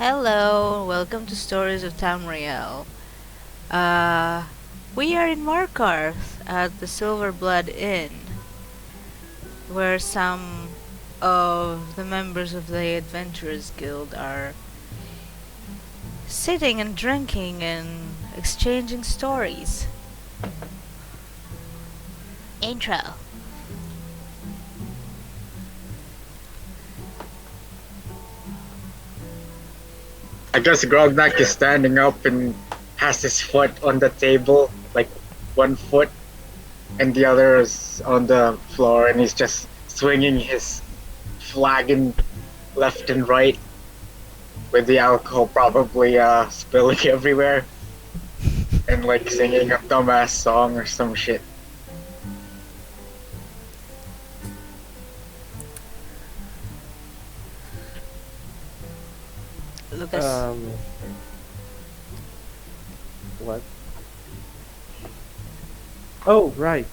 Hello, welcome to Stories of Tamriel. Uh, we are in Markarth at the Silver Blood Inn, where some of the members of the Adventurers Guild are sitting and drinking and exchanging stories. Intro. I guess Grognak is standing up and has his foot on the table, like one foot, and the other is on the floor, and he's just swinging his flagon left and right, with the alcohol probably spilling everywhere, and like singing a dumbass song or some shit. Lucas. What? Oh, right.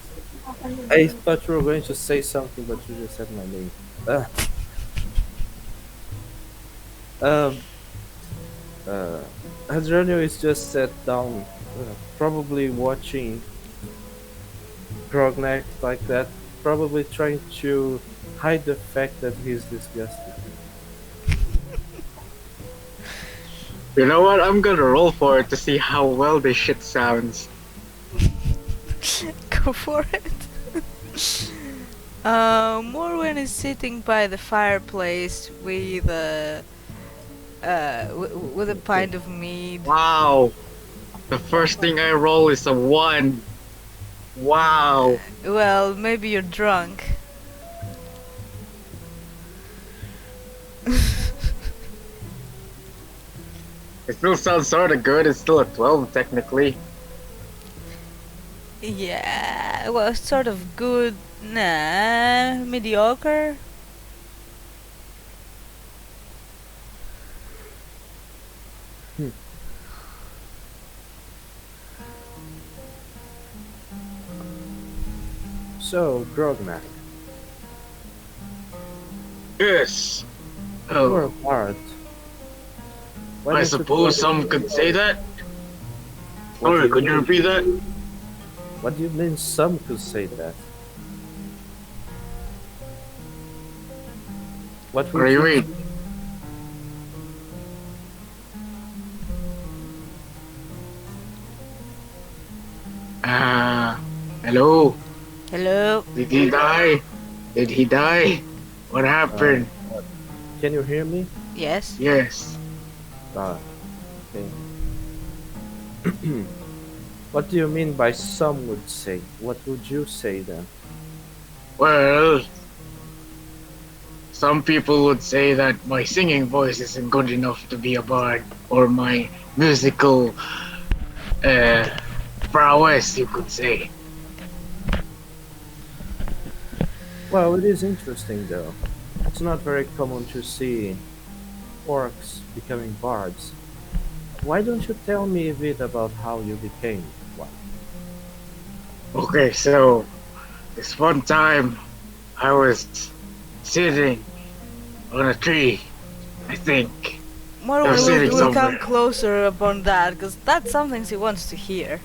I thought you were going to say something, but you just said my name. Uh, um, uh, Adrenio is just sat down, probably watching Grognak like that, probably trying to hide the fact that he's disgusted. You know what? I'm gonna roll for it to see how well this shit sounds. Go for it. Morwen is sitting by the fireplace with with a pint of mead. Wow! The first thing I roll is a 1. Wow! Well, maybe you're drunk. It still sounds sorta good, it's still a 12 technically. Yeah, well, sort of good. Nah, mediocre. So, Grognak, Yes. you're Oh, a bard. Why I don't you suppose tell me some could say that. what Sorry, you could you mean? repeat that? What do you mean some could say that? What What would do you you mean? Hello? Hello. Did he die? Did he die? What uh, happened? can you hear me? Yes. Yes. Ah, okay. What do you mean by some would say? What would you say then? Well, some people would say that my singing voice isn't good enough to be a bard, or my musical uh, prowess, you could say. Well, it is interesting though. It's not very common to see orcs becoming bards. Why don't you tell me a bit about how you became one? Okay, so this one time I was sitting on a tree, I think. Morwen I'm sitting will come somewhere. closer upon that, because that's something she wants to hear.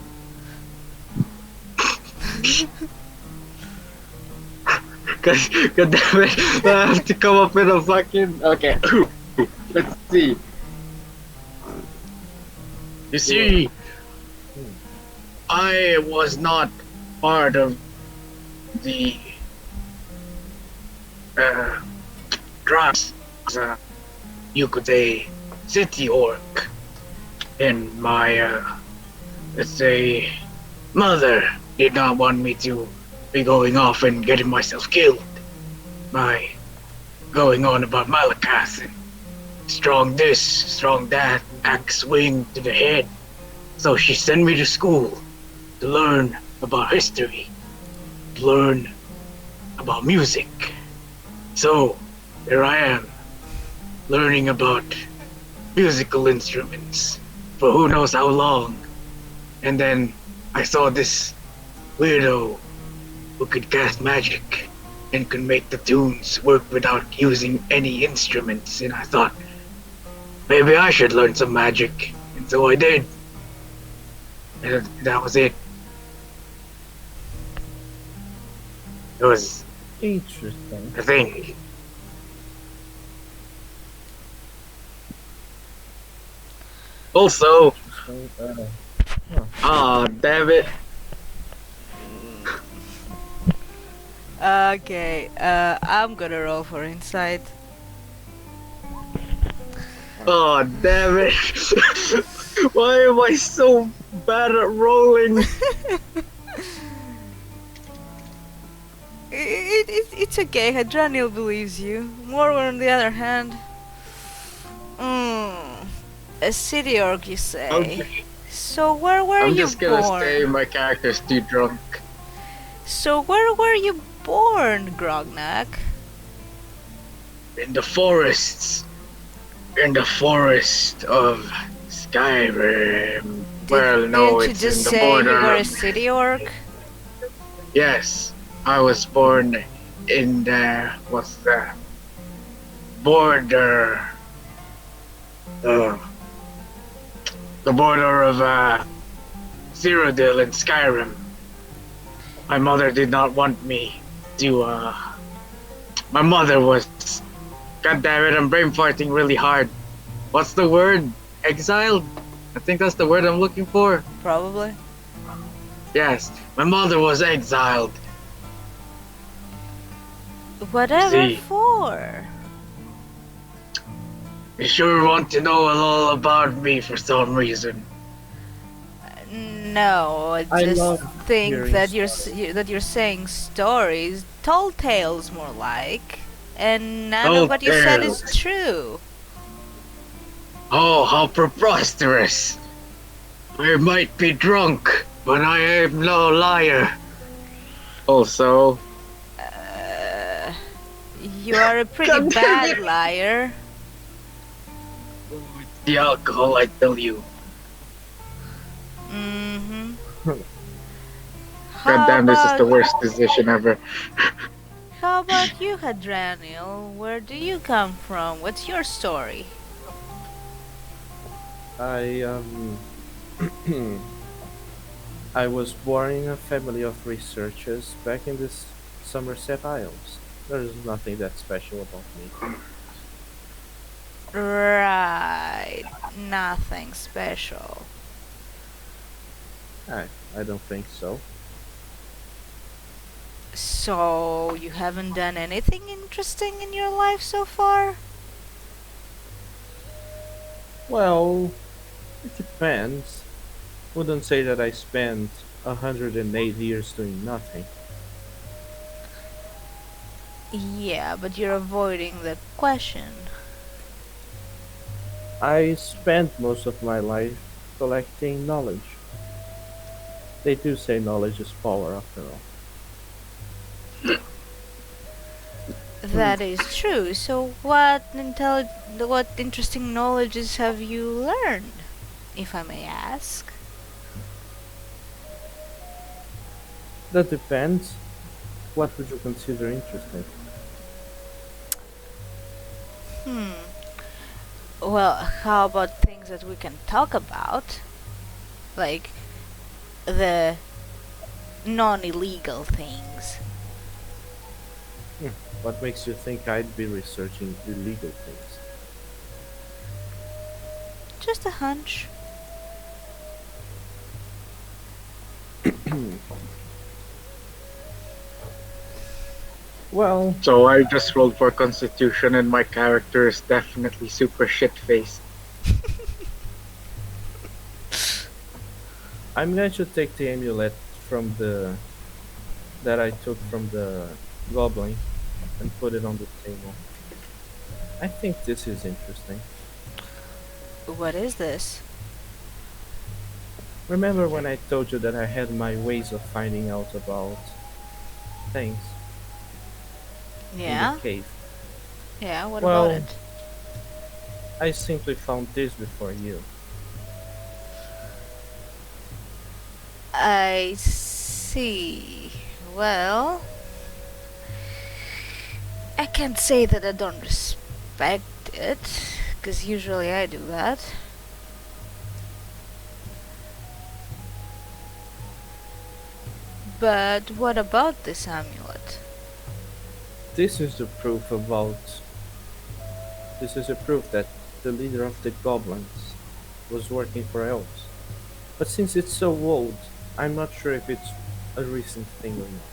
Cause, God damn it, I have to come up with a fucking. Okay, let's see. You see, I was not part of the tribes. You could say city orc, and my let's say mother did not want me to be going off and getting myself killed by going on about Malakas and strong this, strong that, axe swing to the head. So she sent me to school to learn about history, to learn about music. So here I am, learning about musical instruments for who knows how long. And then I saw this weirdo who could cast magic and could make the tunes work without using any instruments, and I thought, maybe I should learn some magic. And so I did. And that was it. It was Interesting. a thing. Also, Interesting. Huh. ah, damn it. Okay, I'm gonna roll for insight. Oh, damn it. Why am I so bad at rolling? It's okay, Hadranil believes you. Morwen, on the other hand, a city orc, you say. Okay, So where were I'm you just gonna say born? my character's too drunk. So where were you born, Grognak? In the forests. In the forest of Skyrim. Well, no, Didn't you it's in just the say you border were a of... city orc? Yes, I was born in the... What's that? Border... Uh, the border of, Cyrodiil in Skyrim. My mother did not want me to, My mother was... God damn it, I'm brain farting really hard. What's the word? Exiled? I think that's the word I'm looking for. Probably. Yes, my mother was exiled. Whatever See. for? You sure want to know all about me for some reason. No, I I just love think hearing that stories. that you're saying stories, tall tales more like, and none of Tall what you said is tales. true. Oh, how preposterous! I might be drunk, but I am no liar. Also, Uh, you are a pretty God damn bad it! liar. The alcohol, I tell you. Mm-hmm. God How damn, this is about the worst decision ever. how about you, Hadranil? Where do you come from? What's your story? I I was born in a family of researchers back in the Somerset Isles. There's nothing that special about me. Right, nothing special. I don't think so. So, you haven't done anything interesting in your life so far? Well, it depends. Wouldn't say that I spent 108 years doing nothing. Yeah, but you're avoiding the question. I spent most of my life collecting knowledge. They do say knowledge is power after all. That is true. So, what interesting knowledges have you learned, if I may ask? That depends. What would you consider interesting? Hmm. Well, how about things that we can talk about? Like the non-illegal things. Hmm. What makes you think I'd be researching illegal things? Just a hunch. Well, So I just rolled for Constitution, and my character is definitely super shit-faced. I'm going to take the amulet from the that I took from the goblin and put it on the table. I think this is interesting. What is this? Remember when I told you that I had my ways of finding out about things in the Yeah? cave? Yeah, what about Well, it? I simply found this before you. I see. Well, I can't say that I don't respect it, 'cause usually I do that. But what about this amulet? This is the proof about. This is a proof that the leader of the goblins was working for elves. But since it's so old, I'm not sure if it's a recent thing or not.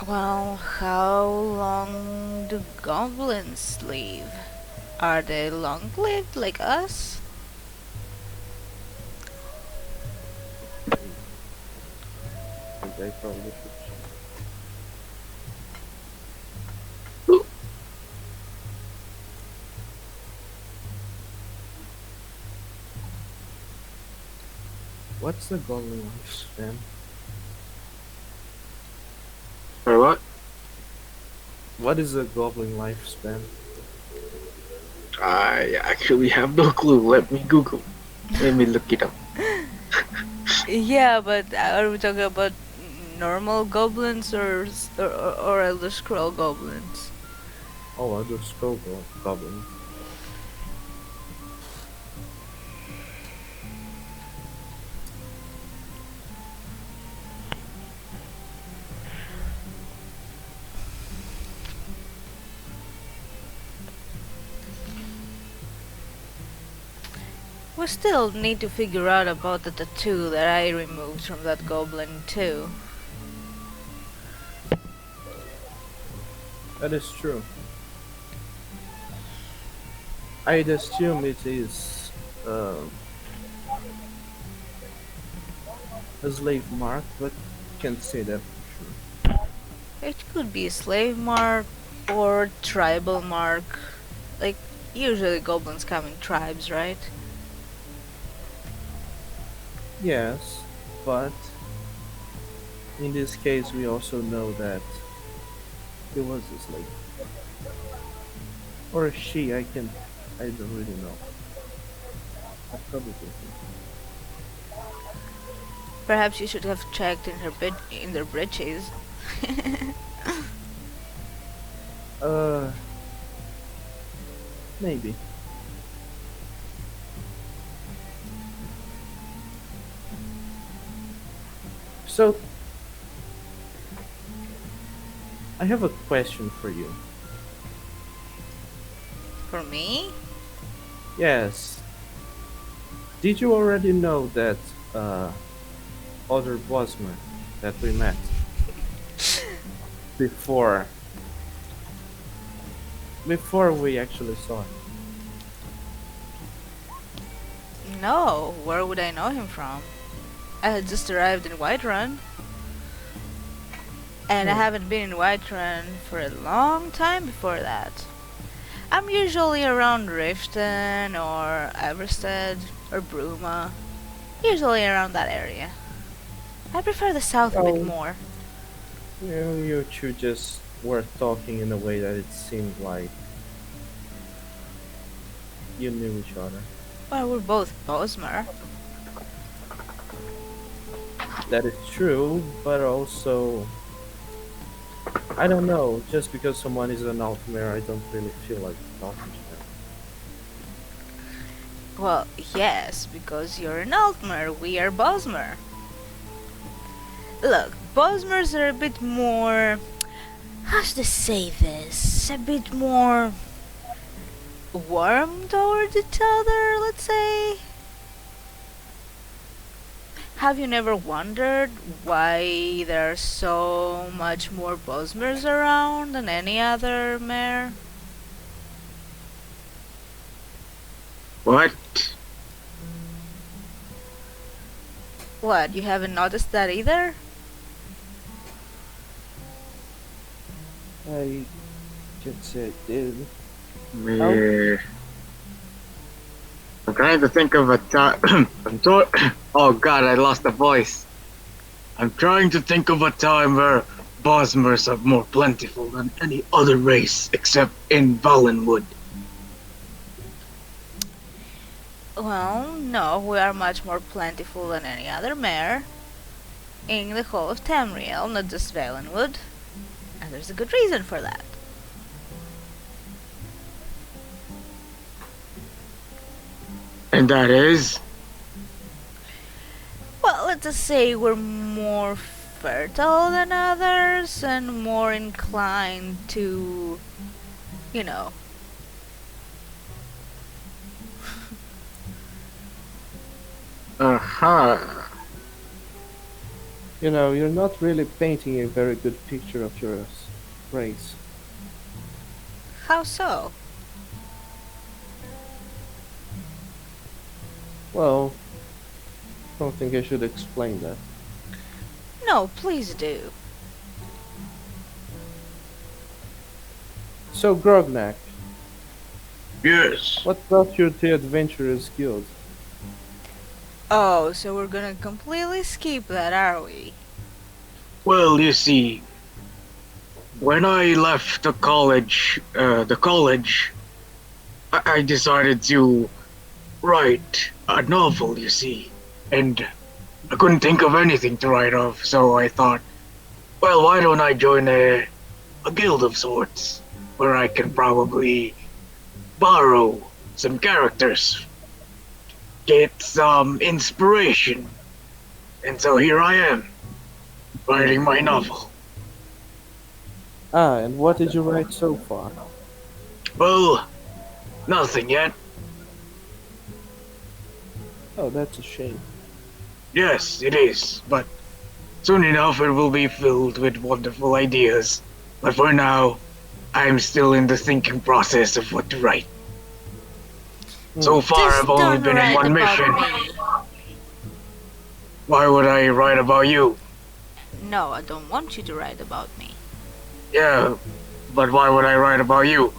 Well, how long do goblins live? Are they long-lived like us? I think I probably should check. What's the goblin lifespan? Or what? What is a goblin lifespan? I actually have no clue. Let me Google. Let me look it up. Yeah, but are we talking about normal goblins or Elder Scroll goblins? Oh, other skull goblins. We still need to figure out about the tattoo that I removed from that goblin too. That is true. I'd assume it is a slave mark, but can't say that for sure. It could be a slave mark or tribal mark. Like, usually goblins come in tribes, right? Yes, but in this case, we also know that he was a slave. Or a she, I don't really know. I probably think. Perhaps you should have checked in in their breeches. Uh, maybe. So, I have a question for you. For me? Yes, did you already know that other Bosmer that we met before before we actually saw him? No, where would I know him from? I had just arrived in Whiterun, and I Hmm. haven't been in Whiterun for a long time before that. I'm usually around Riften or Everstead or Bruma, usually around that area. I prefer the south a bit Well, more. you two just were talking in a way that it seemed like you knew each other. Well, we're both Bosmer. That is true, but also I don't know. Just because someone is an Altmare, I don't really feel like talking to them. Well, yes, because you're an Altmer, we are Bosmer. Look, Bosmers are a bit more. How should I say this? A bit more warm towards each other, let's say. Have you never wondered why there are so much more Bosmers around than any other mare? What? What, you haven't noticed that either? I can say I did. How? Me. I'm trying to think of a time. Oh god, I lost the voice. I'm trying to think of a time where Bosmers are more plentiful than any other race except in Valenwood. Well, no, we are much more plentiful than any other mare in the whole of Tamriel, not just Valenwood. And there's a good reason for that. And that is? Well, let's just say we're more fertile than others and more inclined to, you know. Uh-huh. You know, you're not really painting a very good picture of your race. How so? Well, don't think I should explain that. No, please do. So, Grognak, Yes. what brought you to the Adventurers Guild? Oh, so we're gonna completely skip that, are we? Well, you see, when I left the college, I decided to write a novel, you see. And I couldn't think of anything to write of, so I thought, well, why don't I join a guild of sorts, where I can probably borrow some characters, get some inspiration. And so here I am, writing my novel. Ah, and what did you write so far? Well, nothing yet. Oh, that's a shame. Yes, it is, but soon enough it will be filled with wonderful ideas. But for now, I'm still in the thinking process of what to write. So far, Just I've only don't been in write one about mission. me. Why would I write about you? No, I don't want you to write about me. Yeah, but why would I write about you?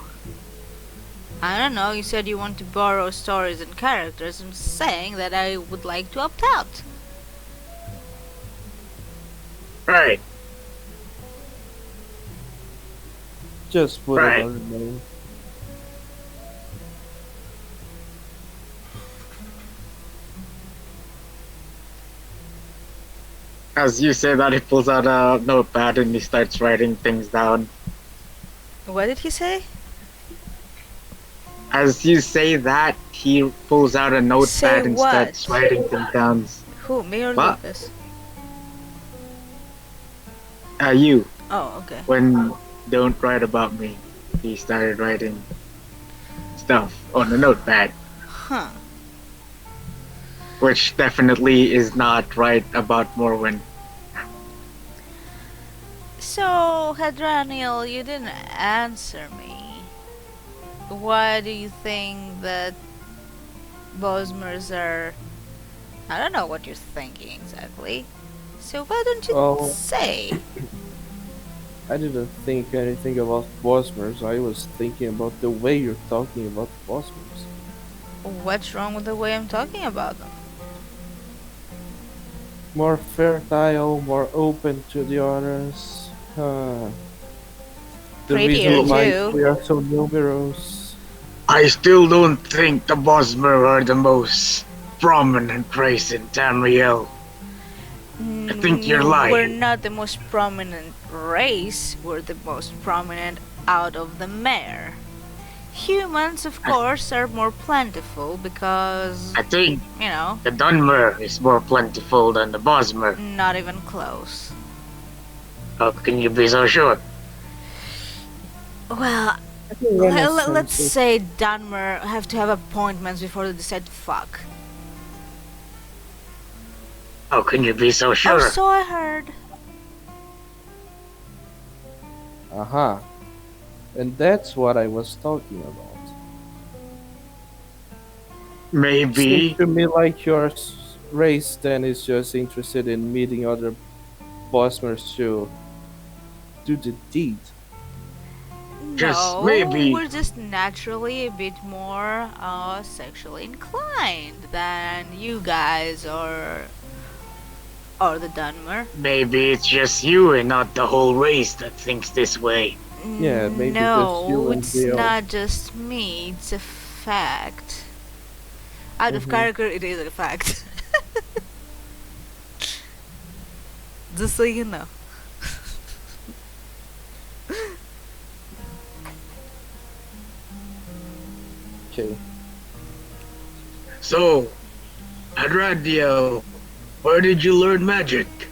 I don't know, you said you want to borrow stories and characters. I'm saying that I would like to opt out. Right, Just put right. another name. As you say that, he pulls out a notepad and he starts writing things down. What did he say? As you say that, he pulls out a Say notepad and what? starts writing things down. Who, me or What? Lucas? You, Oh, okay. when don't write about me, he started writing stuff on the notepad, Huh. which definitely is not right about Morwen. So, Hadraniel, you didn't answer me. Why do you think that Bosmers are... I don't know what you're thinking exactly. So why don't you Well, say? I didn't think anything about Bosmers. I was thinking about the way you're talking about Bosmers. What's wrong with the way I'm talking about them? More fertile, more open to the others. The Prettier reason why too. we are so numerous. I still don't think the Bosmer are the most prominent race in Tamriel. I think you're lying. We're not the most prominent race. We're the most prominent out of the mare. Humans, of course, are more plentiful because, I think you know, the Dunmer is more plentiful than the Bosmer. not even close. How can you be so sure? Well, I think that makes let's sense. say Dunmer have to have appointments before they decide to fuck. How can you be so Oh, sure? so I heard. Aha. And that's what I was talking about. Maybe. Seems to me like your race then is just interested in meeting other Bosmers to do the deed. Just No, maybe. we're just naturally a bit more sexually inclined than you guys or the Dunmer. Maybe it's just you and not the whole race that thinks this way. Yeah, maybe no, just you and it's the elf. not just me. It's a fact. Out of Mhm. character, it is a fact. Just so you know. Okay. So, Adradiel, where did you learn magic?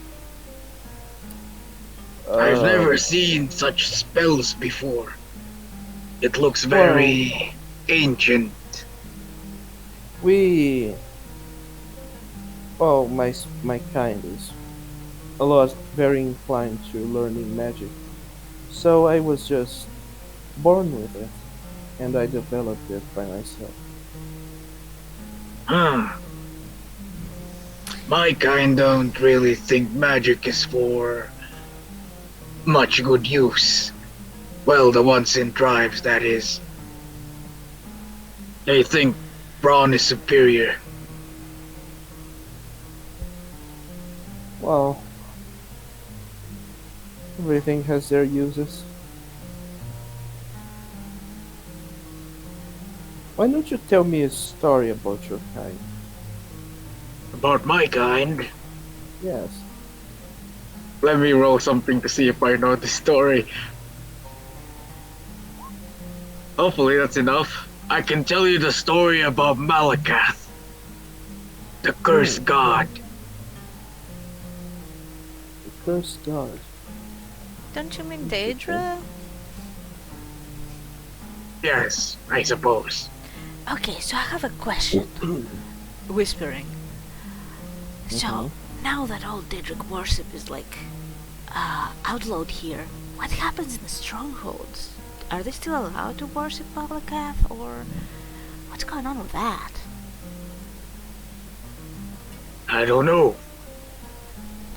I've never Um, seen such spells before. It looks well, very ancient. we, well, my kind is a lot very inclined to learning magic. So I was just born with it, and I developed it by myself. Huh. My kind don't really think magic is for much good use. Well, the ones in tribes, that is. They think brawn is superior. Well, everything has their uses. Why don't you tell me a story about your kind? About my kind, Yes. let me roll something to see if I know the story. Hopefully that's enough. I can tell you the story about Malakath, the Hmm. cursed god. The cursed god. Don't you mean Interesting. Daedra? Yes, I suppose. Okay, so I have a question. Whispering. So, Mm-hmm. now that all Daedric worship is like outlawed here, what happens in the strongholds? Are they still allowed to worship Malakath, or what's going on with that? I don't know.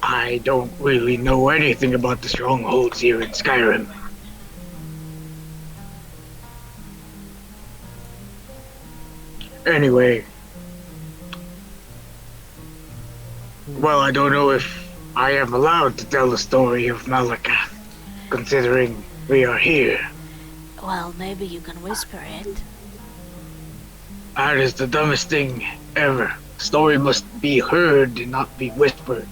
I don't really know anything about the strongholds here in Skyrim. Anyway, well, I don't know if I am allowed to tell the story of Malakath, considering we are here. Well, maybe you can whisper it. That is the dumbest thing ever. Story must be heard and not be whispered.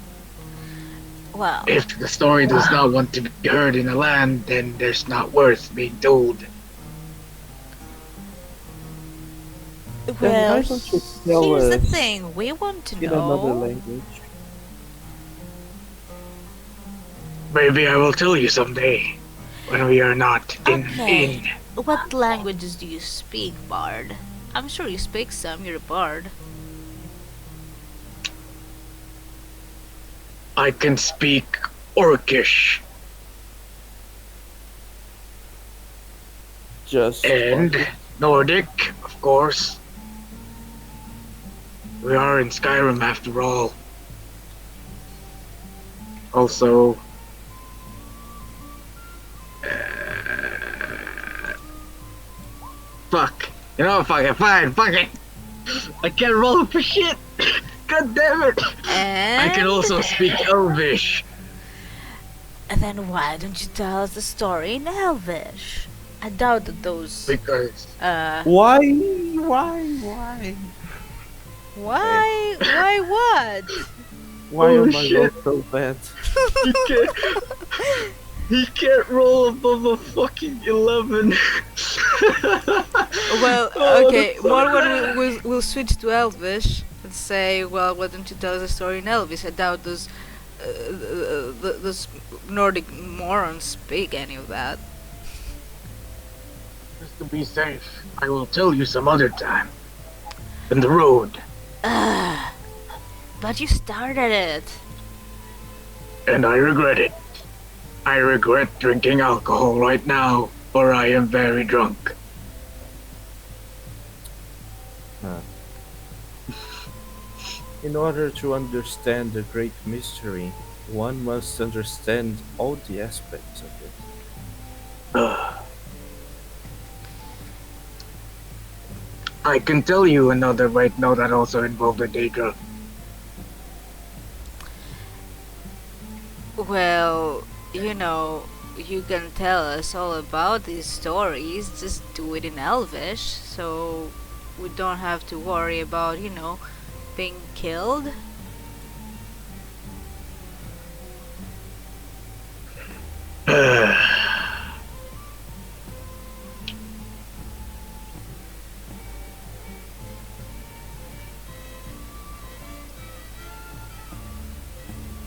Well, If the story does not want to be heard in the land, then there's not worth being told. Then well, why don't you tell here's the us thing. We want to in another know. language? Maybe I will tell you someday, when we are not in an Okay, inn. what languages do you speak, Bard? I'm sure you speak some. You're a bard. I can speak Orcish Just and Orcish? Nordic, of course. We are in Skyrim after all. Also, fuck. You know, fuck it, fine, fuck it. I can't roll for shit. God damn it. I can also And speak Elvish. then why don't you tell us the story in Elvish? I doubt that those. Because Uh, Why? Why? why what? Why are holy my rolls shit, so bad? he can't, he can't roll above a fucking 11. Well, Oh, okay, that's so Morwen bad. will switch to Elvish and say, well, why don't you tell us a story in Elvish? I doubt those Nordic morons speak any of that. Just to be safe, I will tell you some other time. On the road. Ugh, but you started it. And I regret it. I regret drinking alcohol right now, for I am very drunk. Huh. In order to understand the great mystery, one must understand all the aspects of it. Ugh. I can tell you another right now that also involved a day drug. Well, you can tell us all about these stories. Just do it in Elvish, so we don't have to worry about, being killed.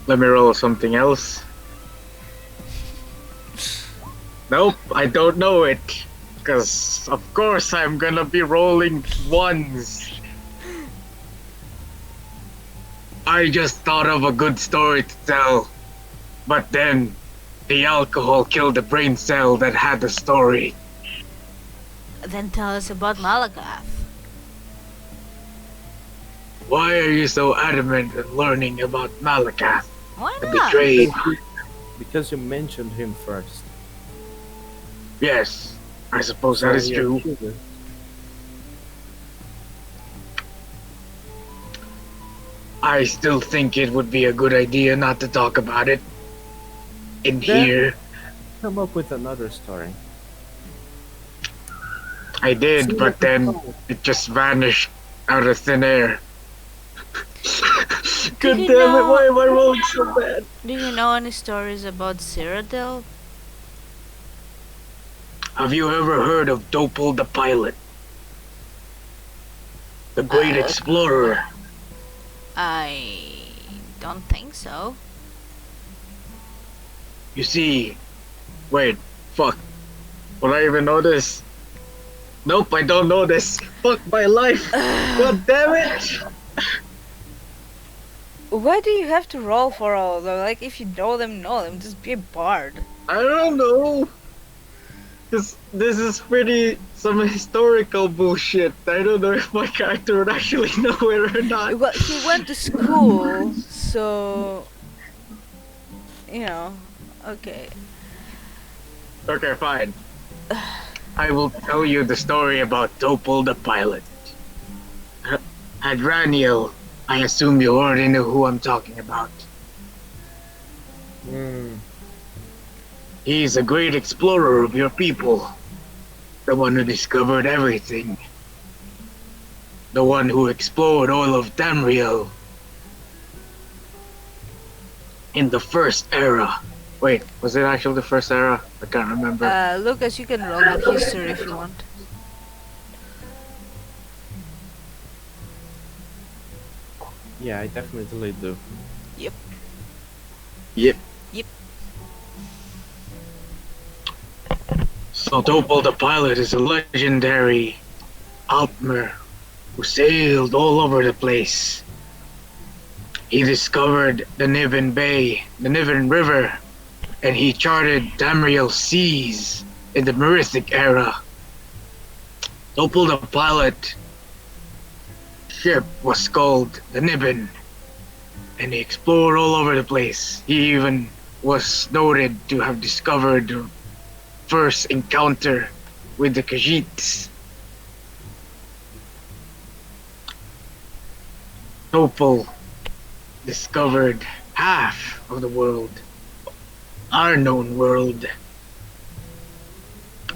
Let me roll something else. Nope, I don't know it. Because, of course, I'm gonna be rolling ones. I just thought of a good story to tell. But then, the alcohol killed the brain cell that had the story. Then tell us about Malakath. Why are you so adamant in learning about Malakath, Why the not? betrayed? Because you mentioned him first. Yes, I suppose So that is we are true. curious. I still think it would be a good idea not to talk about it in Then here. come up with another story. I did, See but what we then find. it just vanished out of thin air. Do God you damn it, know? why am I rolling so bad? Do you know any stories about Cyrodiil? Have you ever heard of Dopal the pilot? The great Uh, explorer? I don't think so. You see, wait, fuck. Would I even know this? Nope, I don't know this. Fuck my life. God damn it! Why do you have to roll for all of them? Like, if you know them, know them. Just be a bard. I don't know. This is pretty some historical bullshit. I don't know if my character would actually know it or not. Well, he went to school, so you know. Okay. Okay, fine. I will tell you the story about Topol the pilot. Adraniel, I assume you already know who I'm talking about. Hmm. He's a great explorer of your people. The one who discovered everything. The one who explored all of Tamriel. In the first era. Wait, was it actually the first era? I can't remember. Lucas, you can roll with history if you want. Yeah, I definitely do. Yep. Yep. Yep. So Topol the pilot is a legendary Altmer who sailed all over the place. He discovered the Niven Bay, the Niven River, and he charted Tamriel seas in the Merithic era. Topol the pilot ship was called the Niven, and he explored all over the place. He even was noted to have discovered the first encounter with the Khajiits. Topol discovered half of the world, our known world.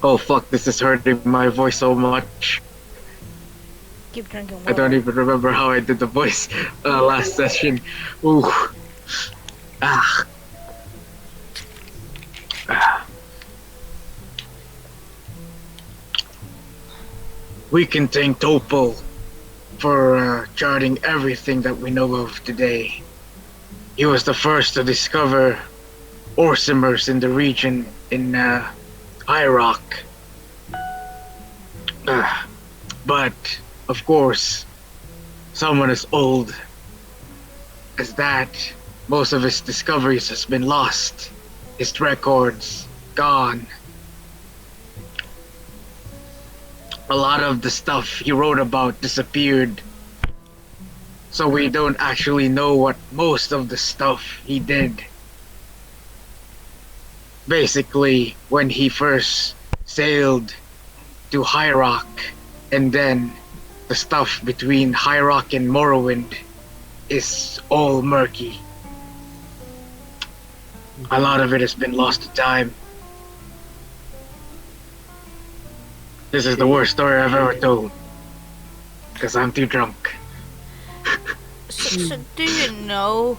Oh fuck, this is hurting my voice so much. Keep drinking water. I don't even remember how I did the voice last session. Ooh. Ah. Ah. We can thank Topol for charting everything that we know of today. He was the first to discover Orsimers in the region in Iraq. But, of course, someone as old as that, most of his discoveries has been lost. His records gone. A lot of the stuff he wrote about disappeared. So we don't actually know what most of the stuff he did. Basically, when he first sailed to High Rock, and then the stuff between High Rock and Morrowind is all murky. A lot of it has been lost to time. This is the worst story I've ever told. Because I'm too drunk. So do you know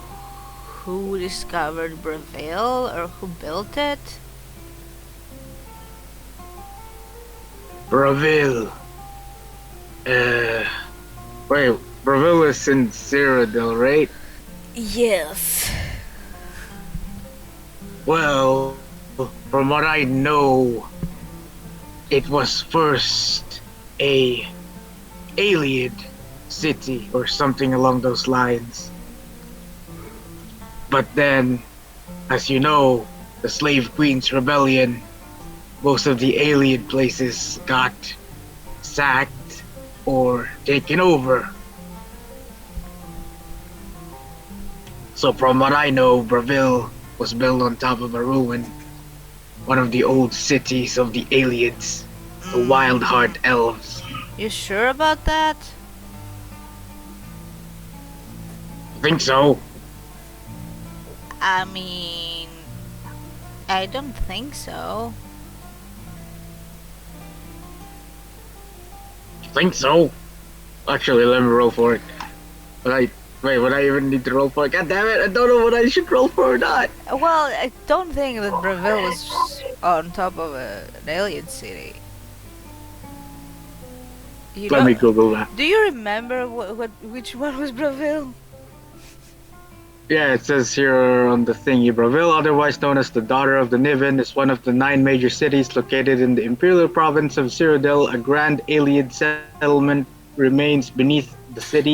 who discovered Breville or who built it? Braville. Wait, Braville is in Cyrodiil, right? Yes. Well, from what I know, it was first a alien city or something along those lines. But then, as you know, the Slave Queen's rebellion, most of the alien places got sacked or taken over. So from what I know, Bravil was built on top of a ruin, one of the old cities of the aliens, the Wild Mm, Heart Elves. you sure about that? I think so. I mean, I don't think so. I think so. Actually, let me roll for it. But I wait. Would I even need to roll for it? God damn it! I don't know what I should roll for or not. Well, I don't think that Brazil was on top of an alien city. You Let me don't? Google that. Do you remember which one was Brazil? Yeah, it says here on the thingy, Bravil, otherwise known as the Daughter of the Niven, is one of the 9 major cities located in the imperial province of Cyrodiil. A grand alien settlement remains beneath the city.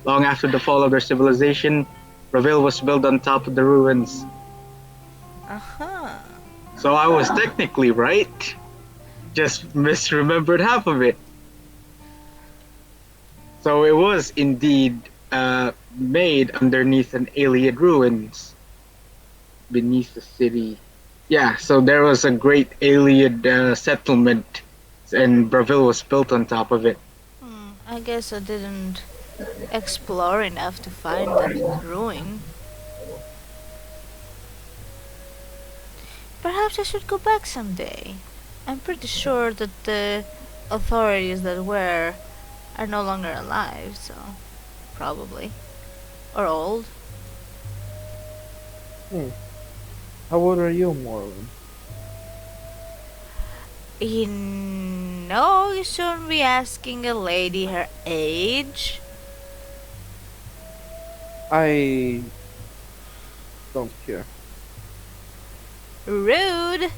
Long after the fall of their civilization, Bravil was built on top of the ruins. Uh huh. So I was technically right, just misremembered half of it. So it was indeed made underneath an alien ruins beneath the city. Yeah, so there was a great alien settlement, and Bravil was built on top of it. I guess I didn't explore enough to find that ruin. Perhaps I should go back someday. I'm pretty sure that the authorities that were are no longer alive, so probably. Or old. Hmm. How old are you, Morlin? You shouldn't be asking a lady her age. I don't care. Rude!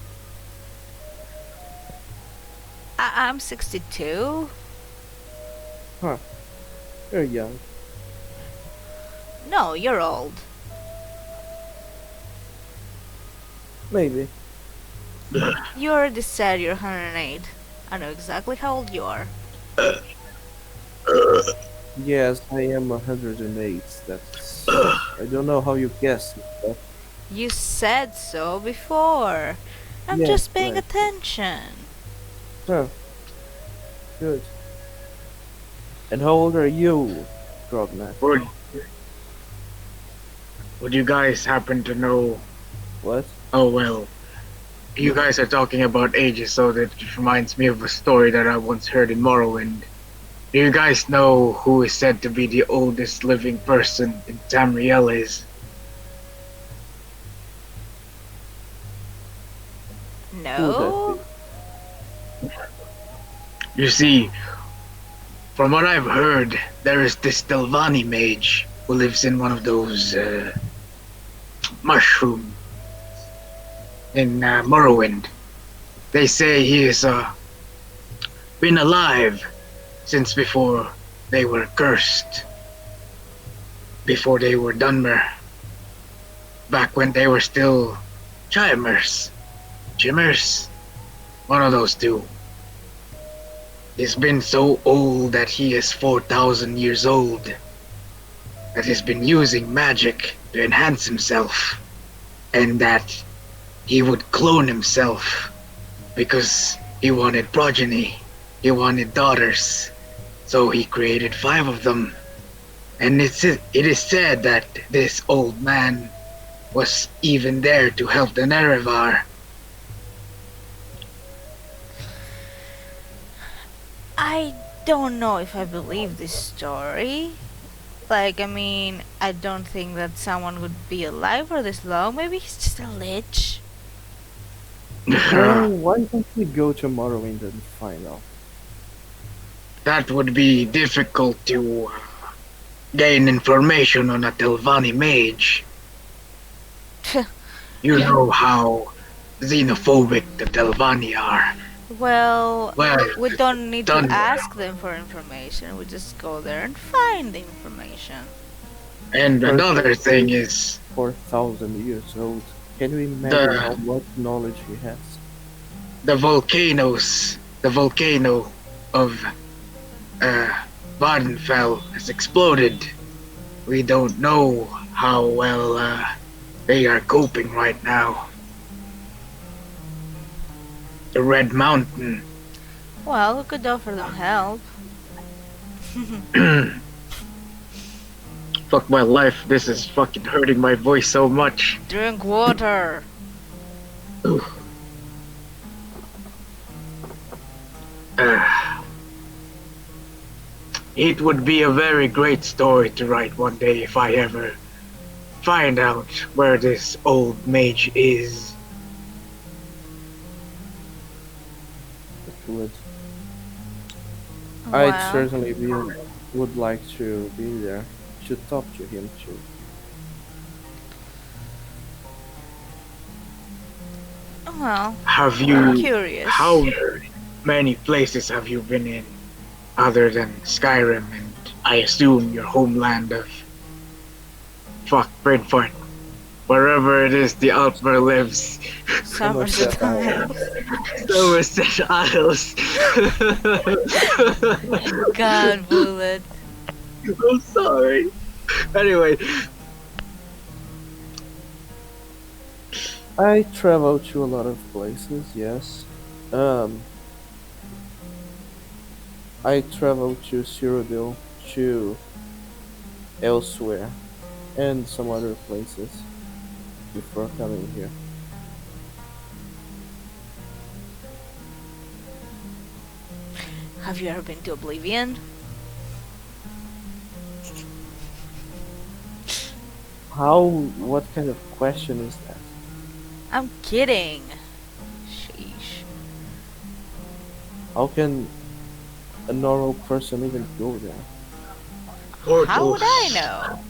I'm 62. Huh. You're young. No, you're old. Maybe. You already said you're 108. I know exactly how old you are. Yes, I am 108. That's. I don't know how you guessed that. You said so before. I'm Yeah, just paying right. attention. Huh. Good. And how old are you, Grognak? Would would you guys happen to know? What? Oh well, you guys are talking about ages, so that reminds me of a story that I once heard in Morrowind. Do you guys know who is said to be the oldest living person in Tamriel is? Who would that No? be? You see, from what I've heard, there is this Delvani mage who lives in one of those mushrooms in Morrowind. They say he has been alive since before they were cursed, before they were Dunmer, back when they were still Chimers. Chimmers? One of those two. He's been so old that he is 4,000 years old, that he's been using magic to enhance himself, and that he would clone himself because he wanted progeny, he wanted daughters, so he created 5 of them. And it is said that this old man was even there to help the Nerevar. I don't know if I believe this story. Like, I mean, I don't think that someone would be alive for this long. Maybe he's just a lich. Well, why don't we go tomorrow and then find out? That would be difficult to gain information on a Telvanni mage. You know how xenophobic the Delvani are. Well, Well, we don't need to thunder. ask them for information. We just go there and find the information. And Earth another is thing is 4,000 years old. Can you imagine how the much knowledge he has? the volcanoes. The volcano of uh, Vardenfell has exploded. We don't know how well they are coping right now. The Red Mountain. Well, we could offer them help. Fuck my life. This is fucking hurting my voice so much. Drink water. Ooh. Uh, it would be a very great story to write one day if I ever find out where this old mage is. It would. I'd Well, certainly would like to be there. Should talk to him too. well, Have I'm you? curious. How many places have you been in other than Skyrim and I assume your homeland of fuck Brainfart? Wherever it is the Altmer lives. Somerset Somerset Isles. Somerset Isles. God, Bullet. I'm sorry. Anyway, I travel to a lot of places, yes. Um, I travel to Cyrodiil, to elsewhere, and some other places before coming here. Have you ever been to Oblivion? How? What kind of question is that? I'm kidding. Sheesh. How can a normal person even go there? How would I portals. know?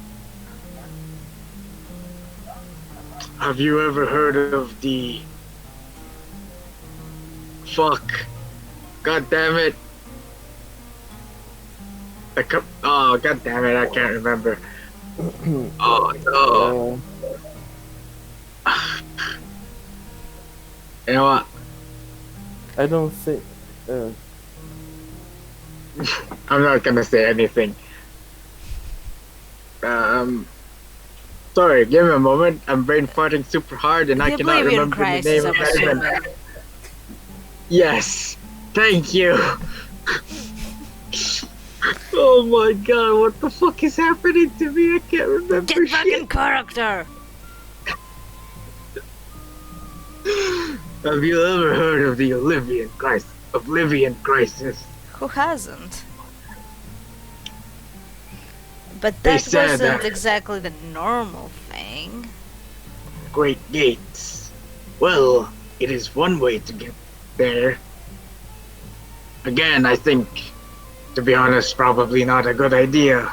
Have you ever heard of the fuck? God damn it! Oh, god damn it! I can't remember. Oh no! uh, You know what? I don't think. Uh, I'm not gonna say anything. Um, sorry. Give me a moment. I'm brain farting super hard, and I The cannot Oblivion remember the Crisis, name of I'm that event. assuming. Yes. Thank you. Oh my god! What the fuck is happening to me? I can't remember Get back shit. in character! Have you ever heard of the Oblivion Crisis? Oblivion Crisis. Who hasn't? But They that said wasn't that exactly the normal thing. Great Gates. Well, it is one way to get there. Again, I think, to be honest, probably not a good idea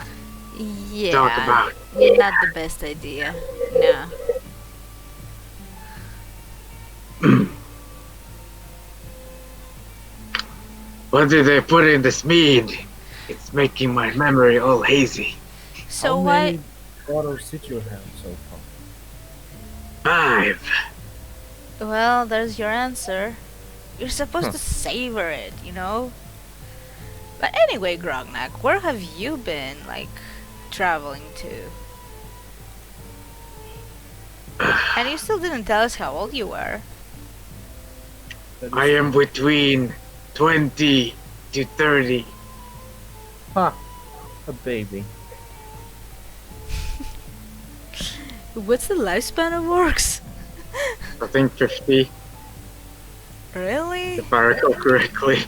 to talk Yeah, about. not the best idea. No. What did they put in this mead? It's making my memory all hazy. how So why? many bottles did you have so far? 5. Well, there's your answer. You're supposed Huh. to savor it, you know? But anyway, Grognak, where have you been, like, traveling to? And you still didn't tell us how old you were. That is I am between 20 to 30. Ha! A baby. What's the lifespan of orcs? I think 50, Really? if I recall correctly.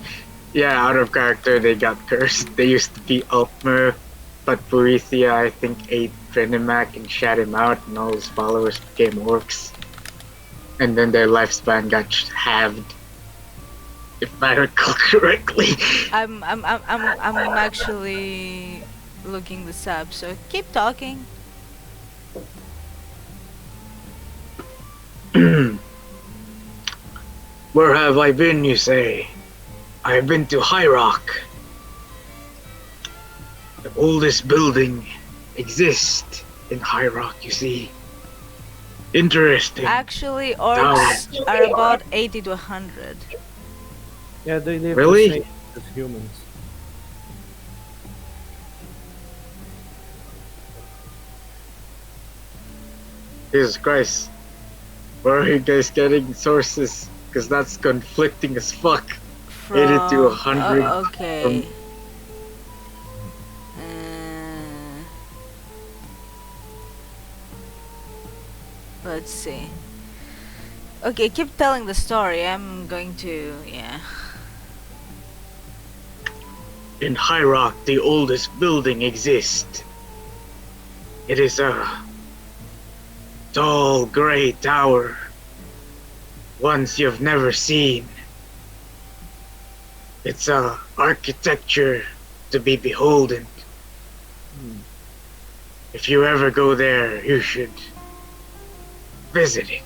Yeah, out of character, they got cursed. They used to be Altmer, but Burithia, I think, ate Venimac and shat him out, and all his followers became orcs. And then their lifespan got halved, if I recall correctly. I'm actually looking this up, so keep talking. Where have I been, you say? I have been to High Rock. The oldest building exists in High Rock, you see. Interesting. Actually, Tower. orcs are about 80 to 100. Yeah, they live the Really? same as humans. Jesus Christ. Where are you guys getting sources? Because that's conflicting as fuck. 80 to From 100 from. okay. Uh, let's see. Okay, keep telling the story. I'm going to, yeah. In High Rock, the oldest building exists. It is a tall gray tower. Ones you've never seen. It's a architecture to be beholden. Hmm. If you ever go there, you should visit it.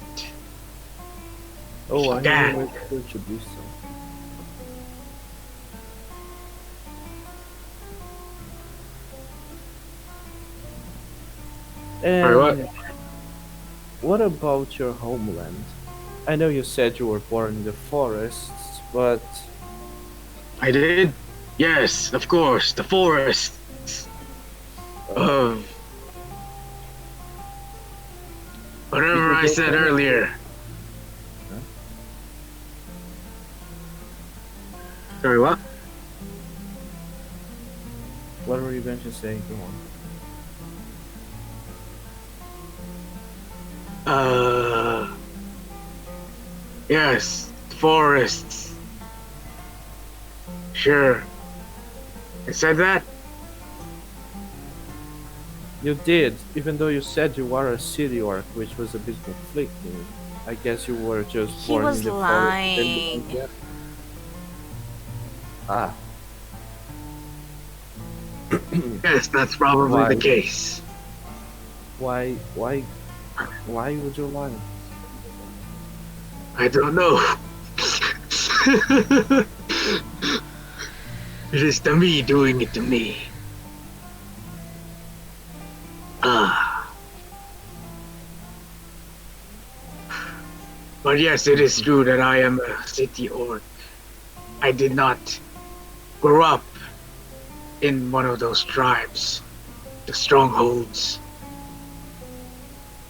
Oh, I Again. never went to do so. Sorry, And what about your homeland? I know you said you were born in the forests, but I did? Yes, of course, the forests uh, of did whatever you I get said any? earlier. Huh? Sorry, what? What were you going to say? Go on. Uh, yes, forests. Sure. I said that? You did, even though you said you were a city orc, which was a bit conflicting. I guess you were just He born in was the forest and then you lying. moved there. Ah, Yes, that's probably why? the case. Why? Why? Why would you lie? I don't know. It is to me doing it to me. Ah. But yes, it is true that I am a city orc. I did not grow up in one of those tribes, the strongholds.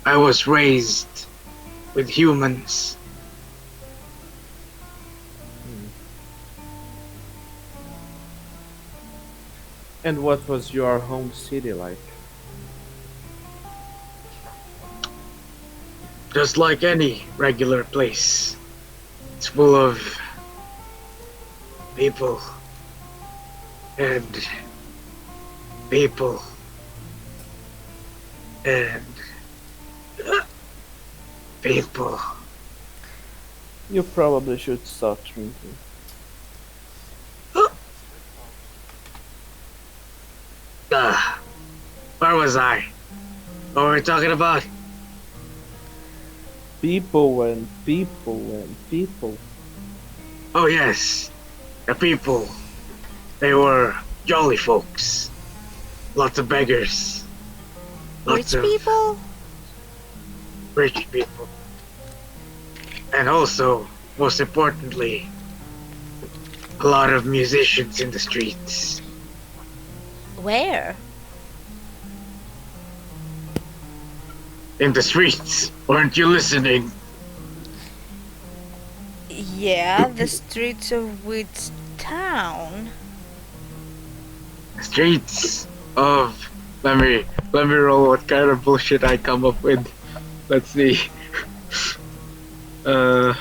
I was raised with humans. Hmm. And what was your home city like? Just like any regular place. It's full of people and people and people. You probably should stop drinking. Ah, where was I? What were we talking about? People and people and people. Oh yes, the people. They were jolly folks. Lots of beggars. Lots Rich of people? rich people. And also, most importantly, a lot of musicians in the streets. Where? In the streets. Weren't you listening? Yeah, the streets of which town? The streets of let me roll what kind of bullshit I come up with. Let's see. Uh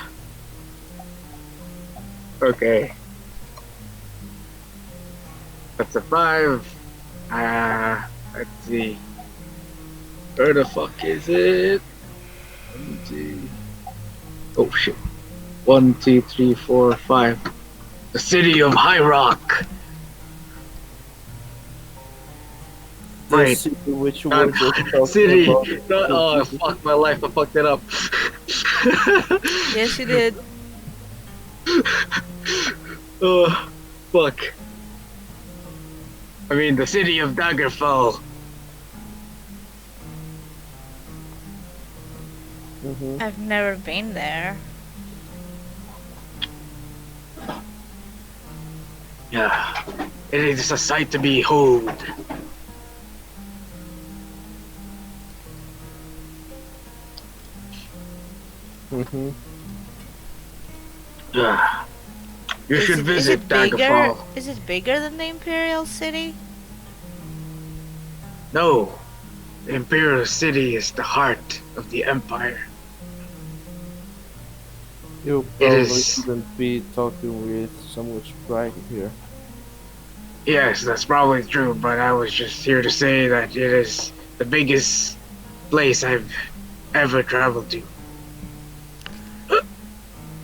okay. That's a 5. Let's see. Where the fuck is it? Let me see. Oh shit. 1, 2, 3, 4, 5. The city of High Rock. The Wait. city which you Not were just talking city. about. Not, oh fuck my life, I fucked it up. Yes, you did. Oh, fuck. I mean, the city of Daggerfall. Mm-hmm. I've never been there. Yeah, it is a sight to behold. Mm-hmm. Yeah, you Is should it is visit it bigger? Daggerfall. Is it bigger than the Imperial City? No, the Imperial City is the heart of the Empire. You It probably is, shouldn't be talking with so much pride here. yes, that's probably true, but I was just here to say that it is the biggest place I've ever traveled to.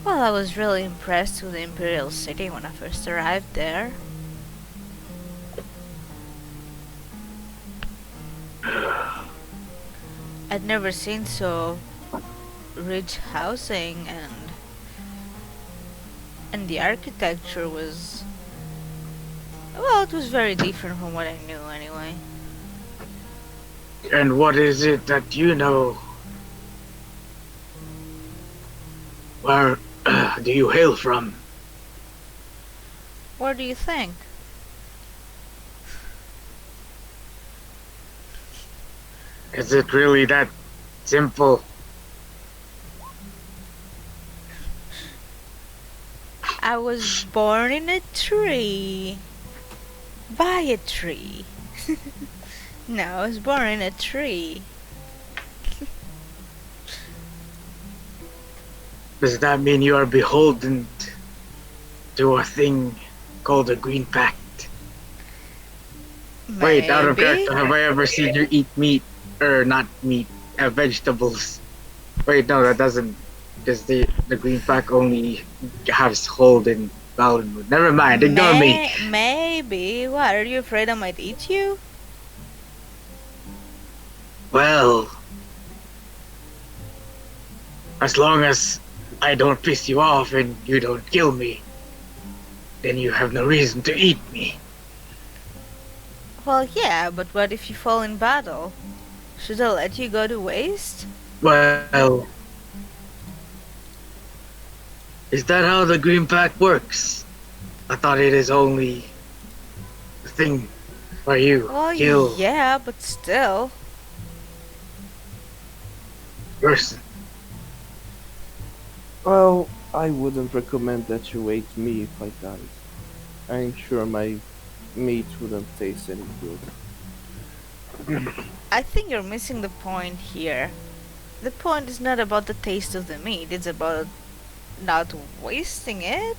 Well, I was really impressed with the Imperial City when I first arrived there. I'd never seen so rich housing, and the architecture was, well, it was very different from what I knew anyway. And what is it that you know? Where do you hail from? What do you think? Is it really that simple? I was born in a tree. By a tree. No, I was born in a tree. Does that mean you are beholden to a thing called a green pact? Wait, out of Maybe. character, have I ever seen you eat meat? Or not meat, vegetables. Wait, no, that doesn't. Because the green pack only has hold in Valenwood. Never mind, ignore me. Maybe. What, are you afraid I might eat you? Well, as long as I don't piss you off and you don't kill me, then you have no reason to eat me. Well, yeah, but what if you fall in battle? Should I let you go to waste? Well, is that how the green pack works? I thought it is only a thing where you Well, kill yeah, but still. person. Well, I wouldn't recommend that you ate me if I died. I'm sure my meat wouldn't taste any good. I think you're missing the point here. The point is not about the taste of the meat, it's about not wasting it.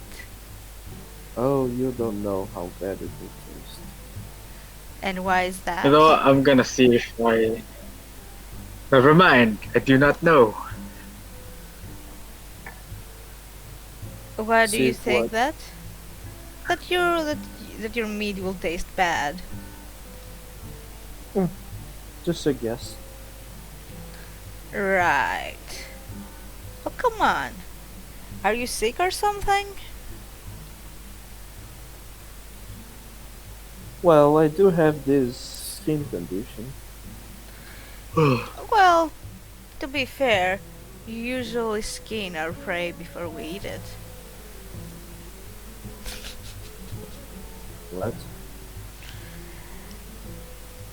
Oh, you don't know how bad it would taste. And why is You that? know what? I'm gonna see if I. Never mind. I do not know. Why do See you if what? think that? That your meat will taste bad. Hmm, just a guess. Right. Oh, come on. Are you sick or something? Well, I do have this skin condition. Well, to be fair, you usually skin our prey before we eat it. What?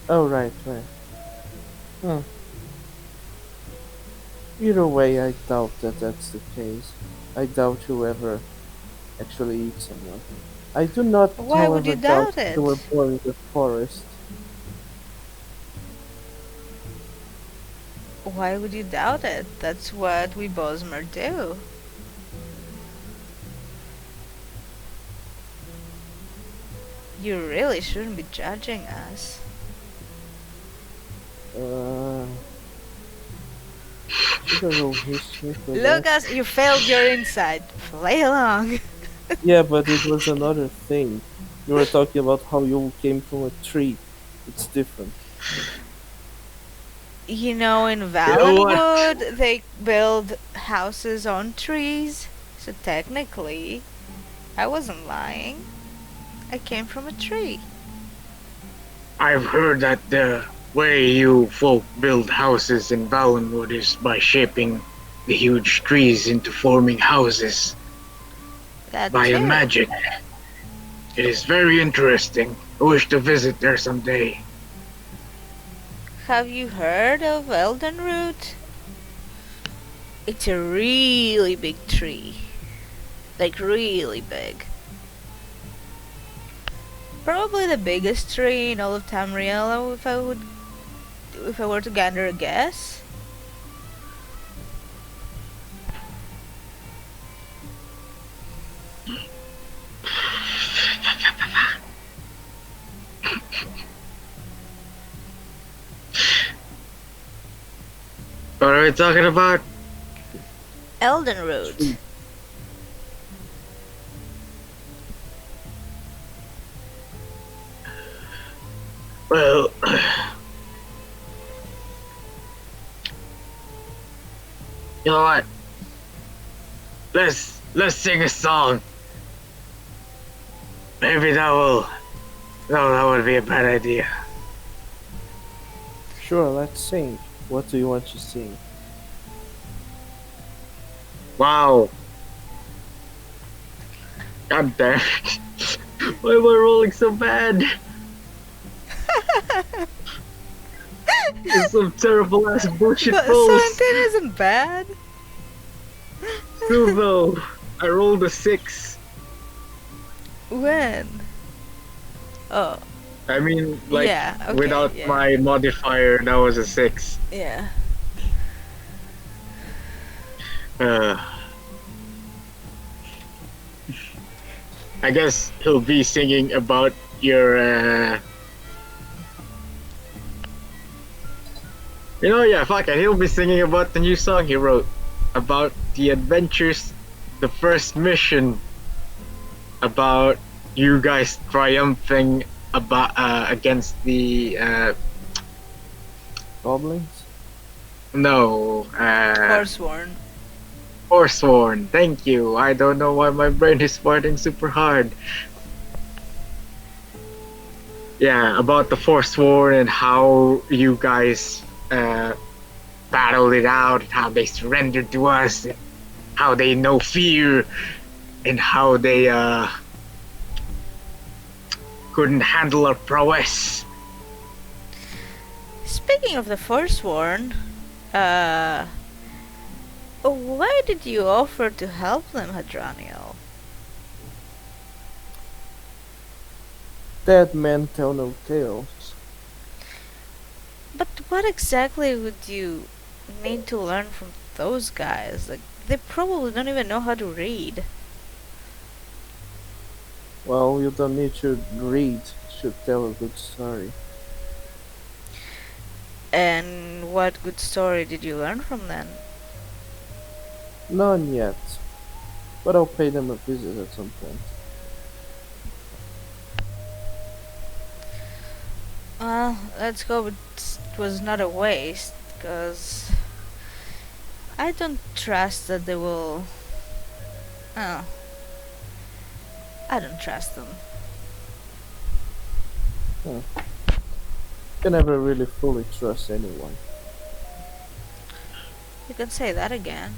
Oh, right, right. Hmm. Either way, I doubt that that's the case. I doubt you ever actually eat someone. I do not, Why would however, you doubt doubt you were it? born in the forest. Why would you doubt it? That's what we Bosmer do. You really shouldn't be judging us. Uh, should I roll history for that? Lucas, you failed your insight. Play along. Yeah, but it was another thing. You were talking about how you came from a tree. It's different. You know, in You know what? Valenwood, they build houses on trees. So technically, I wasn't lying. I came from a tree. I've heard that the way you folk build houses in Valenwood is by shaping the huge trees into forming houses That by a too. magic. It is very interesting. I wish to visit there someday. Have you heard of Eldenroot? It's a really big tree. Like, really big. Probably the biggest tree in all of Tamriel, if I were to gander a guess. What are we talking about? Eldenroot. Well, you know what? Let's sing a song. Maybe that will. No, that would be a bad idea. Sure, let's sing. What do you want to sing? Wow. God damn it. Why am I rolling so bad? This is some terrible ass bullshit But rolls. 17 isn't bad. Suvo, I rolled a 6. When? Oh, I mean, like, yeah, okay, without yeah. my modifier, that was a 6. Yeah. Uh, I guess he'll be singing about your, yeah, fuck it. He'll be singing about the new song he wrote. About the adventures, the first mission, about you guys triumphing about against the Goblins? no Forsworn. Forsworn. Thank you. I don't know why my brain is farting super hard. Yeah, about the Forsworn and how you guys battled it out, how they surrendered to us, how they know fear, and how they couldn't handle our prowess. Speaking of the Forsworn, why did you offer to help them, Hadraniel? Dead men tell no tales. But what exactly would you need to learn from those guys? Like, they probably don't even know how to read. Well, you don't need to read to tell a good story. And what good story did you learn from them? None yet, but I'll pay them a visit at some point. Well, let's go it was not a waste, because I don't trust that they will... Oh, I don't trust them. You can never really fully trust anyone. You can say that again.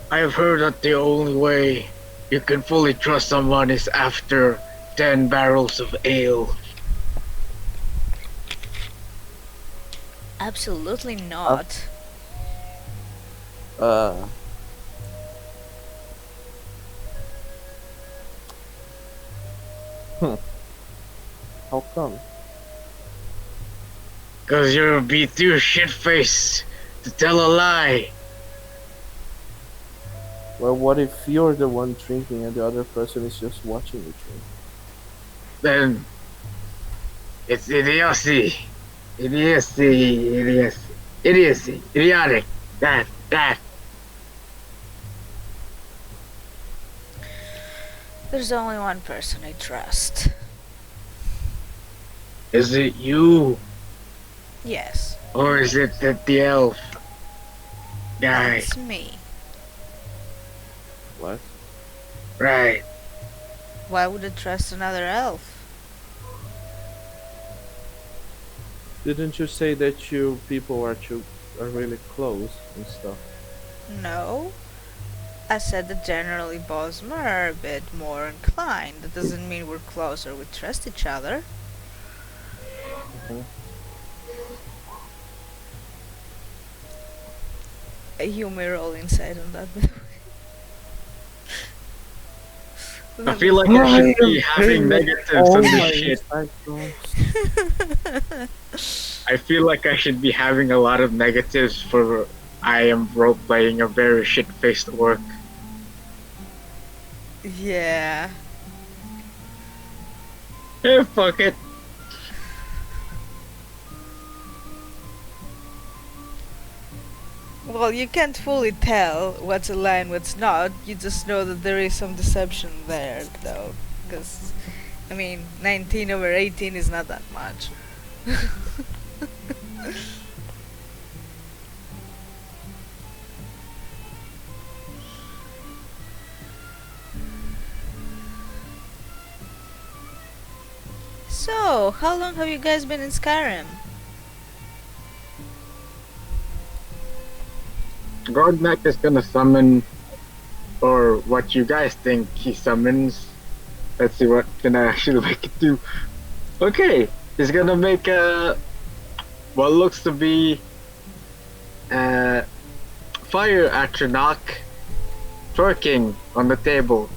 I've heard that the only way you can fully trust someone is after 10 barrels of ale. Absolutely Uh, not. uh, hmm, how come? Cause you'll be too shit-faced to tell a lie. Well, what if you're the one drinking and the other person is just watching you drink? Then it's idiocy. Idiocy. Idiotic. That. There's only one person I trust. Is it you? Yes, Or is it that the elf guy? that's me. What? Right. Why would I trust another elf? Didn't you say that you people are really close and stuff? No. I said that generally Bosma are a bit more inclined. That doesn't mean we're close or we trust each other. Mhm. You may roll inside on that, by the way. I Let me feel like I I should be am having paying negatives all on this my shit. inside jokes. I feel like I should be having a lot of negatives for I am role playing a very shit faced orc. Yeah. Fuck it. Well, you can't fully tell what's a lie and what's not. You just know that there is some deception there, though. Because, I mean, 19 over 18 is not that much. So, how long have you guys been in Skyrim? Gordnak is gonna summon, or what you guys think he summons. Let's see what can I actually make it do. Okay, he's gonna make a what looks to be a fire atronach twerking on the table,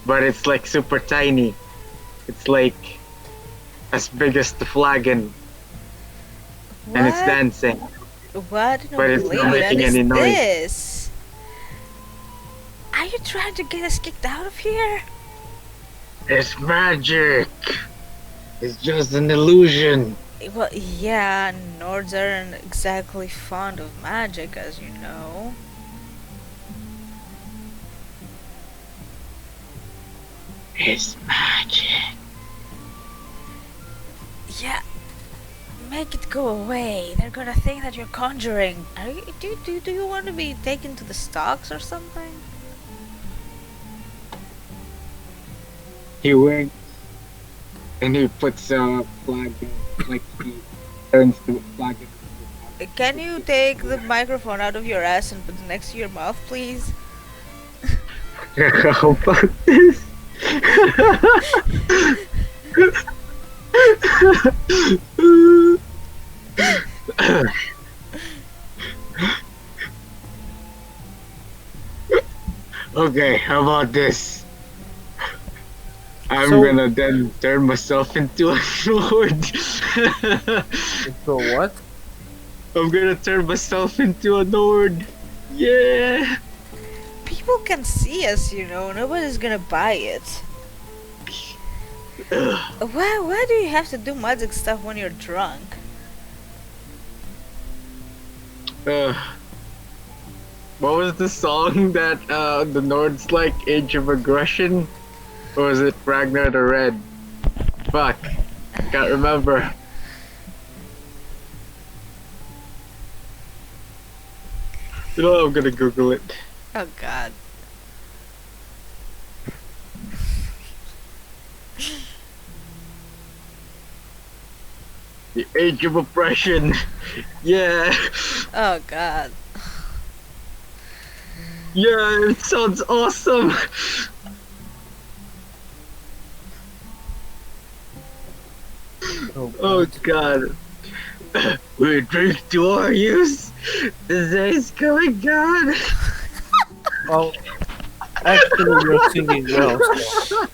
but it's like super tiny. It's like as big as the flagon, and it's What? dancing, What in but it's not oblivion making is any noise. this? Are you trying to get us kicked out of here? It's magic. It's just an illusion. Well, yeah, Nords aren't exactly fond of magic, as you know. It's magic. Yeah, make it go away. They're gonna think that you're conjuring. Do you want to be taken to the stocks or something? He winks and he puts a flag, like he turns the flag. Can you take the microphone out of your ass and put it next to your mouth, please? How about this? Okay, how about this? I'm So- gonna then turn myself into a sword. Into a what? I'm gonna turn myself into a Nord. Yeah. People can see us, you know. Nobody's gonna buy it. Why do you have to do magic stuff when you're drunk? Uh, what was the song that the Nords like? Age of Aggression? Or was it Ragnar the Red? Fuck. Can't remember. You know, I'm gonna Google it. Oh god. The Age of Oppression. Yeah. Oh god. Yeah, it sounds awesome. Oh god. We drink to our use. The day's coming on. Well, actually, you're singing well. So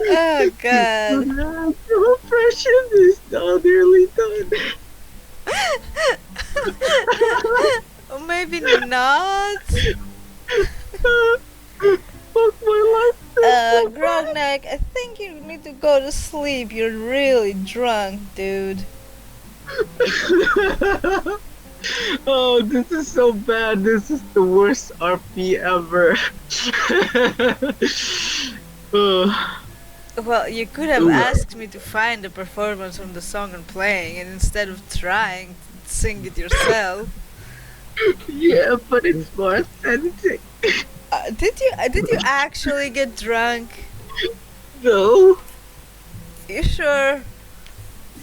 Oh god. The oppression is now nearly done. Or maybe not. Fuck my life. Grognak, I think you need to go to sleep. You're really drunk, dude. Oh, this is so bad. This is the worst RP ever. Well, you could have Ooh. asked me to find the performance from the song I'm playing, and instead of trying to sing it yourself. Yeah, but it's more authentic. Did you actually get drunk? No. You sure?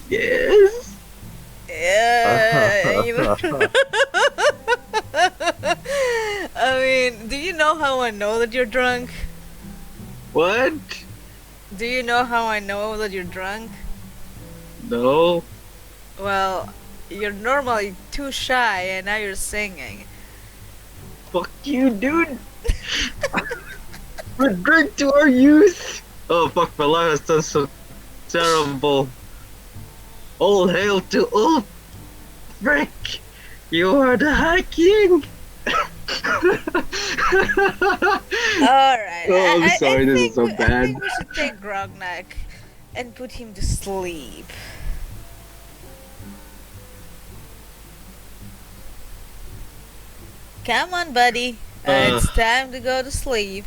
Yes. Yeah. I mean, do you know how I know that you're drunk? What? Do you know how I know that you're drunk? No. Well, you're normally too shy, and now you're singing. Fuck you, dude. We drink to our youth. Oh fuck, my life has done so terrible. All hail to Ulfric. You are the High King. Alright, Oh, I'm sorry, I this is think so I bad. think we should take Grognak and put him to sleep. Come on, buddy. It's time to go to sleep.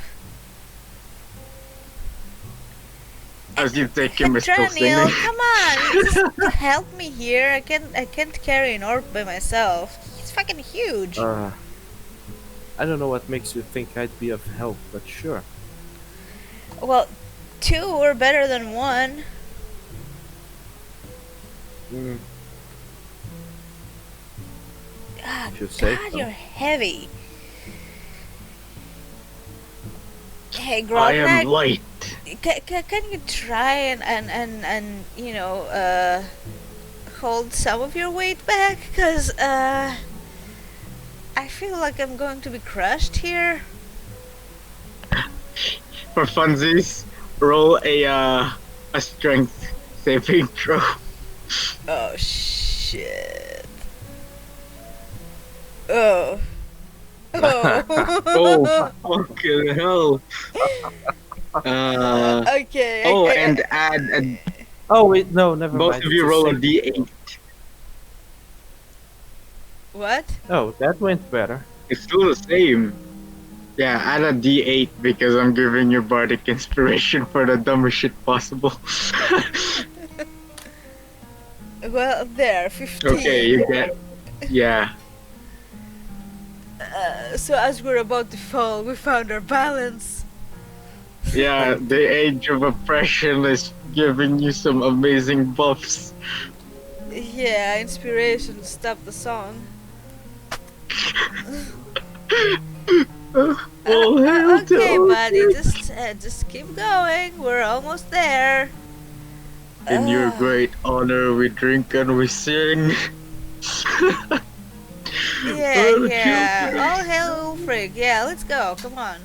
As you take him, is still Traniel, singing. come on, just help me here. I can't carry an orc by myself. He's fucking huge. I don't know what makes you think I'd be of help, but sure. Well, two are better than one. Mm, Ah, if you say God, so. you're heavy. Hey, I am Grognak, light. can you try and hold some of your weight back? Cause I feel like I'm going to be crushed here. For funsies, roll a strength saving throw. Oh shit. Oh. Oh fucking hell. Okay. Oh, and add Oh wait, no, never both mind. of It's you a roll a save. d8. What? Oh, that went better. It's still the same. Yeah, add a d8 because I'm giving you bardic inspiration for the dumbest shit possible. Well, there, 15. Okay, you get. Yeah. So as we're about to fall, we found our balance. Yeah, the age of oppression is giving you some amazing buffs. Yeah, inspiration stopped the song. Oh, hell to Okay, buddy, Ulfric. just keep going. We're almost there. In your Ah, great honor, we drink and we sing. yeah, Oh, the yeah. children. All hail Ulfric. Yeah, let's go. Come on.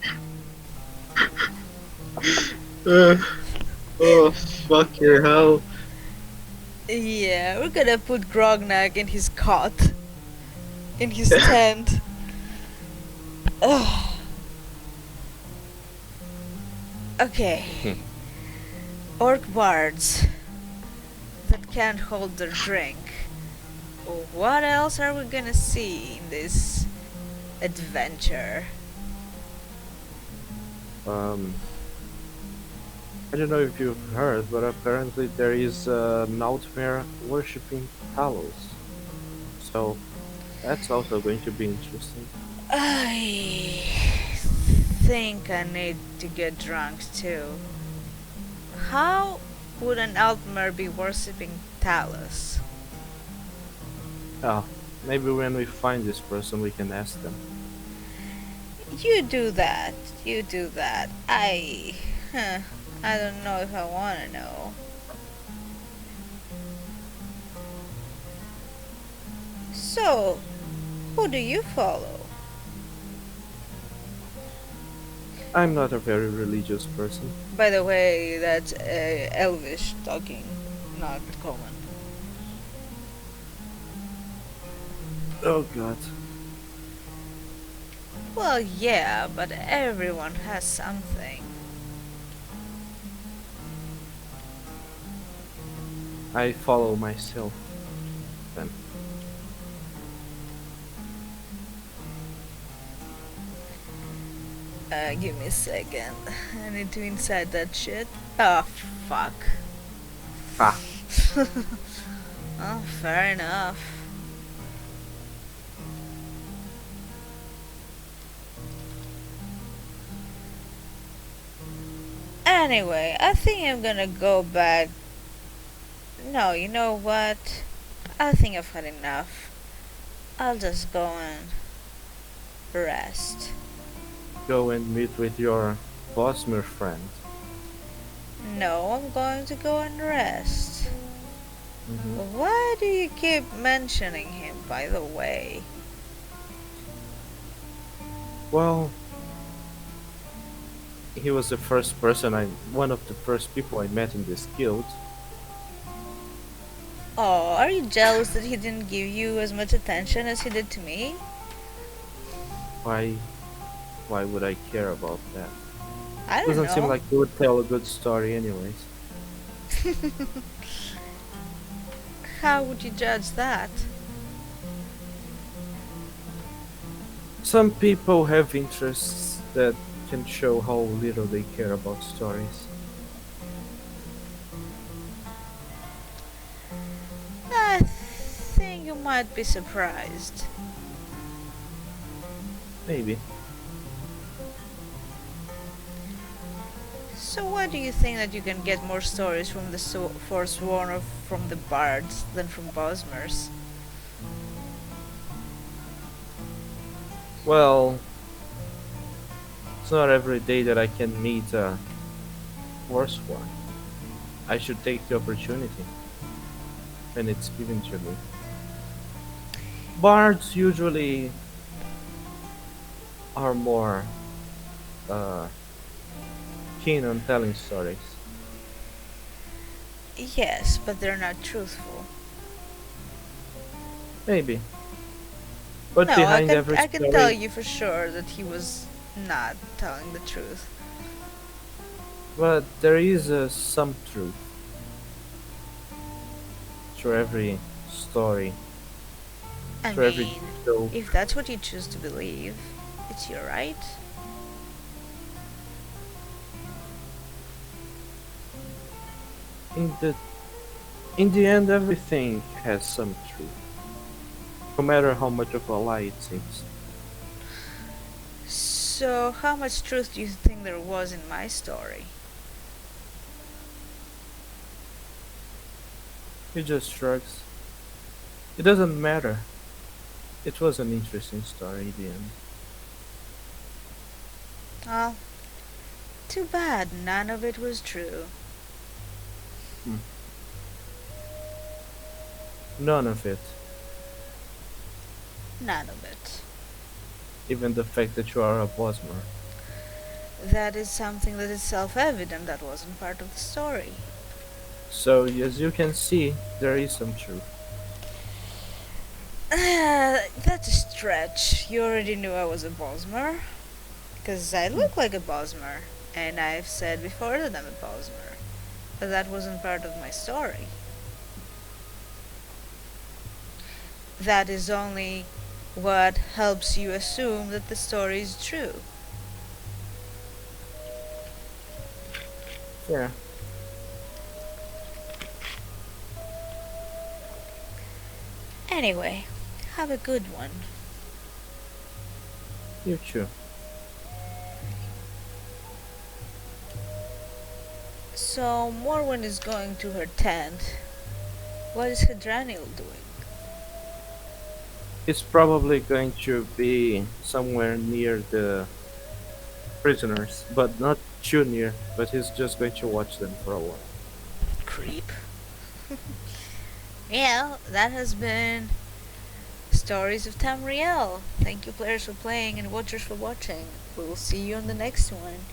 Uh, oh, fuck your hell. Yeah, we're gonna put Grognak in his cot, in his tent. Ugh. Okay. Orc bards that can't hold their drink. What else are we gonna see in this adventure? I don't know if you've heard, but apparently there is a nightmare worshipping Talos. So that's also going to be interesting. I think I need to get drunk too. How would an Altmer be worshipping Talos? Ah, maybe when we find this person we can ask them. You do that. You do that. I don't know if I wanna know. So, who do you follow? I'm not a very religious person. By the way, that's Elvish talking, not common. Oh god. Well, yeah, but everyone has something. I follow myself. Then. Give me a second. I need to inside that shit. Oh, fuck. Ha! Oh, fair enough. Anyway, I think I'm gonna go back. No, you know what? I think I've had enough. I'll just go and rest. Go and meet with your Bosmer friend. No, I'm going to go and rest. Hmm. Why do you keep mentioning him, by the way? Well, he was the first person one of the first people I met in this guild. Oh, are you jealous that he didn't give you as much attention as he did to me? Why, why would I care about that? I don't Doesn't seem know. like he would tell a good story anyways. How would you judge that? Some people have interests that can show how little they care about stories. I think you might be surprised. Maybe. So why do you think that you can get more stories from the Forsworn or from the Bards than from Bosmers? Well, it's not every day that I can meet a horse one. I should take the opportunity when it's given to me. Bards usually are more uh, keen on telling stories. Yes, but they're not truthful. Maybe. But No, behind every I can tell story, you for sure that he was not telling the truth. but there is some truth through every story, I through every mean, joke. if that's what you choose to believe, it's your right. In the in the end, everything has some truth, no matter how much of a lie it seems. So, how much truth do you think there was in my story? He just shrugs. It doesn't matter. It was an interesting story in the end. Well, too bad none of it was true. Hmm. None of it, None of it. even the fact that you are a Bosmer. That is something that is self evident that wasn't part of the story. So as you can see, there is some truth. That's a stretch. You already knew I was a Bosmer. Because I Hmm. look like a Bosmer. And I've said before that I'm a Bosmer. But that wasn't part of my story. That is only what helps you assume that the story is true. Yeah, Anyway, have a good one. you too. So, Morwen is going to her tent. What is Hadranil doing? It's probably going to be somewhere near the prisoners, but not too near. But he's just going to watch them for a while. Creep. Well, that has been Stories of Tamriel. Thank you, players, for playing and watchers for watching. We will see you on the next one.